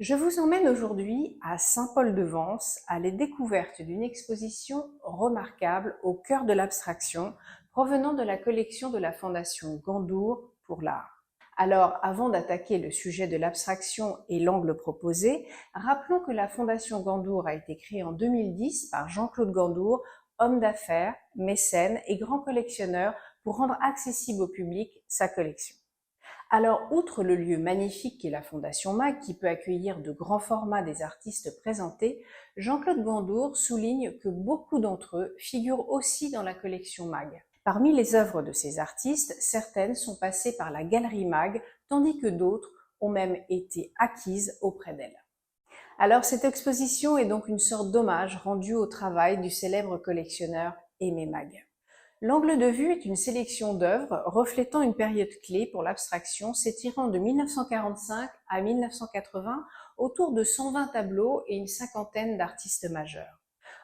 Je vous emmène aujourd'hui à Saint-Paul-de-Vence à la découverte d'une exposition remarquable au cœur de l'abstraction provenant de la collection de la Fondation Gandour pour l'art. Alors, avant d'attaquer le sujet de l'abstraction et l'angle proposé, rappelons que la Fondation Gandour a été créée en 2010 par Jean-Claude Gandour, homme d'affaires, mécène et grand collectionneur pour rendre accessible au public sa collection. Alors, outre le lieu magnifique qu'est la Fondation MAG, qui peut accueillir de grands formats des artistes présentés, Jean-Claude Gandour souligne que beaucoup d'entre eux figurent aussi dans la collection MAG. Parmi les œuvres de ces artistes, certaines sont passées par la Galerie MAG, tandis que d'autres ont même été acquises auprès d'elle. Alors, cette exposition est donc une sorte d'hommage rendu au travail du célèbre collectionneur Aimé MAG. L'angle de vue est une sélection d'œuvres reflétant une période clé pour l'abstraction s'étirant de 1945 à 1980 autour de 120 tableaux et une cinquantaine d'artistes majeurs.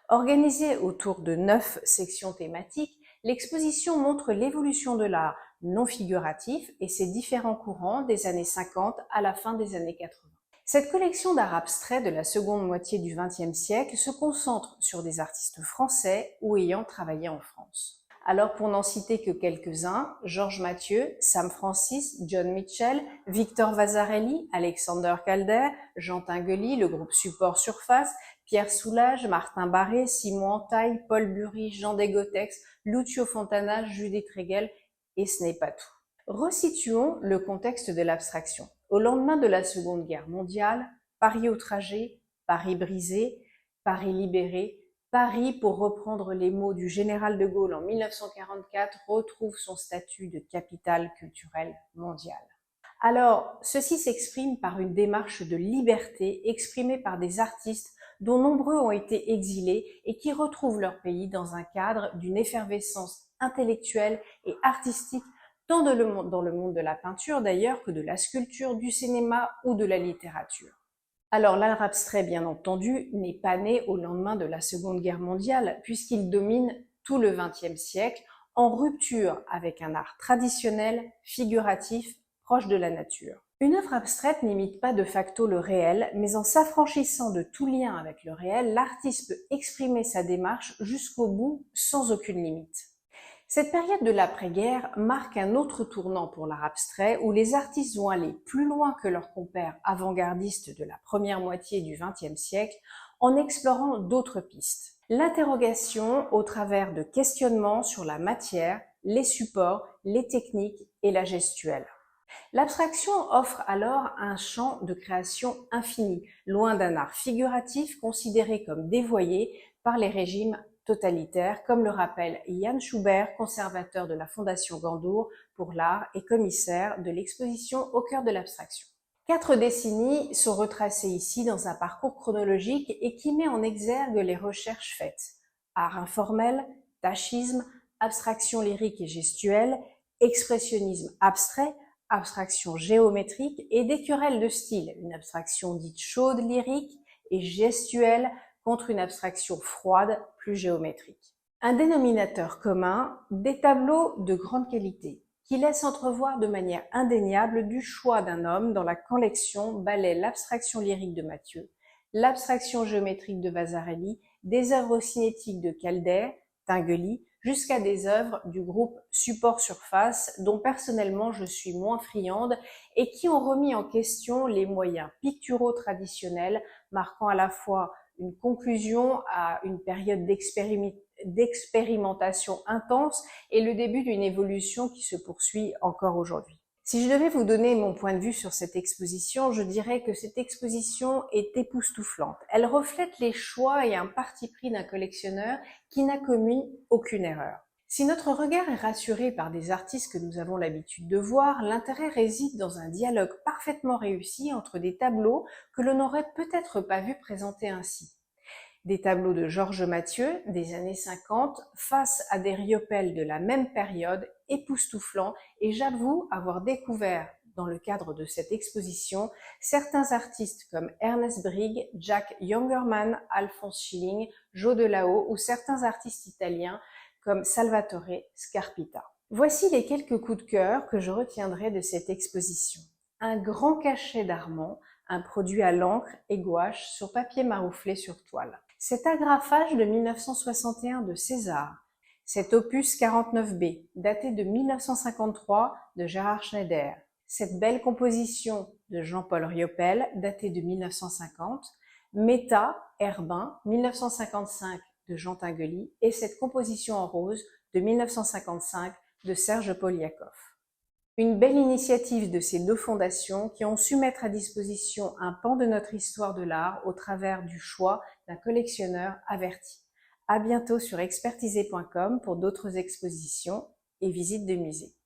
Organisée autour de 9 sections thématiques, l'exposition montre l'évolution de l'art non figuratif et ses différents courants des années 50 à la fin des années 80. Cette collection d'art abstrait de la seconde moitié du XXe siècle se concentre sur des artistes français ou ayant travaillé en France. Alors pour n'en citer que quelques-uns, Georges Mathieu, Sam Francis, John Mitchell, Victor Vasarely, Alexander Calder, Jean Tinguely, le groupe Support Surface, Pierre Soulages, Martin Barré, Simon Antaille, Paul Bury, Jean Desgotex, Lucio Fontana, Judith Reigel, et ce n'est pas tout. Resituons le contexte de l'abstraction. Au lendemain de la Seconde Guerre mondiale, Paris outragé, Paris brisé, Paris libéré, Paris, pour reprendre les mots du général de Gaulle en 1944, retrouve son statut de capitale culturelle mondiale. Alors, ceci s'exprime par une démarche de liberté exprimée par des artistes dont nombreux ont été exilés et qui retrouvent leur pays dans un cadre d'une effervescence intellectuelle et artistique tant dans le monde de la peinture d'ailleurs que de la sculpture, du cinéma ou de la littérature. Alors l'art abstrait, bien entendu, n'est pas né au lendemain de la Seconde Guerre mondiale, puisqu'il domine tout le XXe siècle, en rupture avec un art traditionnel, figuratif, proche de la nature. Une œuvre abstraite n'imite pas de facto le réel, mais en s'affranchissant de tout lien avec le réel, l'artiste peut exprimer sa démarche jusqu'au bout, sans aucune limite. Cette période de l'après-guerre marque un autre tournant pour l'art abstrait où les artistes vont aller plus loin que leurs compères avant-gardistes de la première moitié du XXe siècle en explorant d'autres pistes. L'interrogation au travers de questionnements sur la matière, les supports, les techniques et la gestuelle. L'abstraction offre alors un champ de création infini, loin d'un art figuratif considéré comme dévoyé par les régimes totalitaire, comme le rappelle Yann Schubert, conservateur de la Fondation Gandour pour l'art et commissaire de l'exposition Au cœur de l'abstraction. 4 décennies sont retracées ici dans un parcours chronologique et qui met en exergue les recherches faites. Art informel, tachisme, abstraction lyrique et gestuelle, expressionnisme abstrait, abstraction géométrique et des querelles de style, une abstraction dite chaude lyrique et gestuelle contre une abstraction froide, plus géométrique. Un dénominateur commun, des tableaux de grande qualité, qui laissent entrevoir de manière indéniable du choix d'un homme dans la collection balaie l'abstraction lyrique de Mathieu, l'abstraction géométrique de Vasarely, des œuvres cinétiques de Calder, Tinguely, jusqu'à des œuvres du groupe Support Surface, dont personnellement je suis moins friande, et qui ont remis en question les moyens picturaux traditionnels, marquant à la fois une conclusion à une période d'expérimentation intense et le début d'une évolution qui se poursuit encore aujourd'hui. Si je devais vous donner mon point de vue sur cette exposition, je dirais que cette exposition est époustouflante. Elle reflète les choix et un parti pris d'un collectionneur qui n'a commis aucune erreur. Si notre regard est rassuré par des artistes que nous avons l'habitude de voir, l'intérêt réside dans un dialogue parfaitement réussi entre des tableaux que l'on n'aurait peut-être pas vu présentés ainsi. Des tableaux de Georges Mathieu des années 50 face à des Riopelle de la même période, époustouflants, et j'avoue avoir découvert dans le cadre de cette exposition certains artistes comme Ernest Brigg, Jack Youngerman, Alphonse Schilling, Joe Delao ou certains artistes italiens comme Salvatore Scarpita. Voici les quelques coups de cœur que je retiendrai de cette exposition. Un grand cachet d'Armand, un produit à l'encre et gouache sur papier marouflé sur toile. Cet agrafage de 1961 de César, cet opus 49B, daté de 1953 de Gérard Schneider, cette belle composition de Jean-Paul Riopel, datée de 1950, Méta, Herbin, 1955 de Jean Tinguely, et cette composition en rose de 1955 de Serge Poliakoff. Une belle initiative de ces deux fondations qui ont su mettre à disposition un pan de notre histoire de l'art au travers du choix d'un collectionneur averti. À bientôt sur expertisé.com pour d'autres expositions et visites de musées.